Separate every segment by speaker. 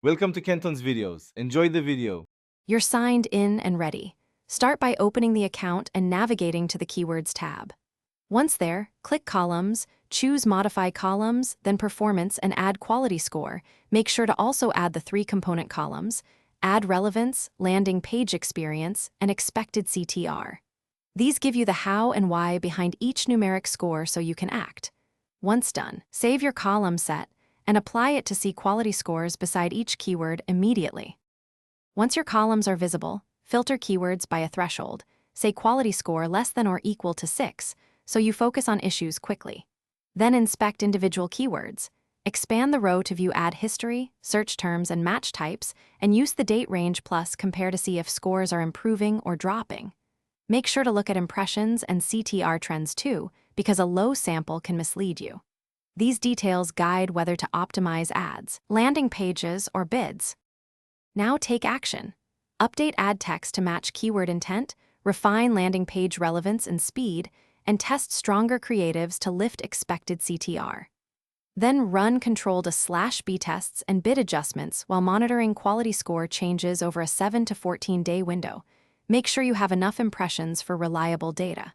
Speaker 1: Welcome to Kenton's videos. Enjoy the video.
Speaker 2: You're signed in and ready. Start by opening the account and navigating to the Keywords tab. Once there, click Columns, choose Modify Columns, then Performance and add Quality Score. Make sure to also add the 3 component columns: Add Relevance, Landing Page Experience, and Expected CTR. These give you the how and why behind each numeric score so you can act. Once done, save your column set and apply it to see quality scores beside each keyword immediately. Once your columns are visible, filter keywords by a threshold, say quality score less than or equal to 6, so you focus on issues quickly. Then inspect individual keywords. Expand the row to view ad history, search terms, and match types, and use the date range plus compare to see if scores are improving or dropping. Make sure to look at impressions and CTR trends too, because a low sample can mislead you. These details guide whether to optimize ads, landing pages, or bids. Now take action. Update ad text to match keyword intent, refine landing page relevance and speed, and test stronger creatives to lift expected CTR. Then run controlled/B tests and bid adjustments while monitoring quality score changes over a 7 to 14-day window. Make sure you have enough impressions for reliable data.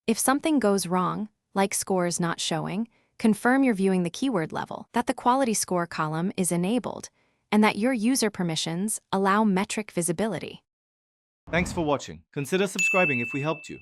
Speaker 2: If something goes wrong, like scores not showing, confirm you're viewing the keyword level, that the quality score column is enabled, and that your user permissions allow metric visibility.
Speaker 1: Thanks for watching. Consider subscribing if we helped you.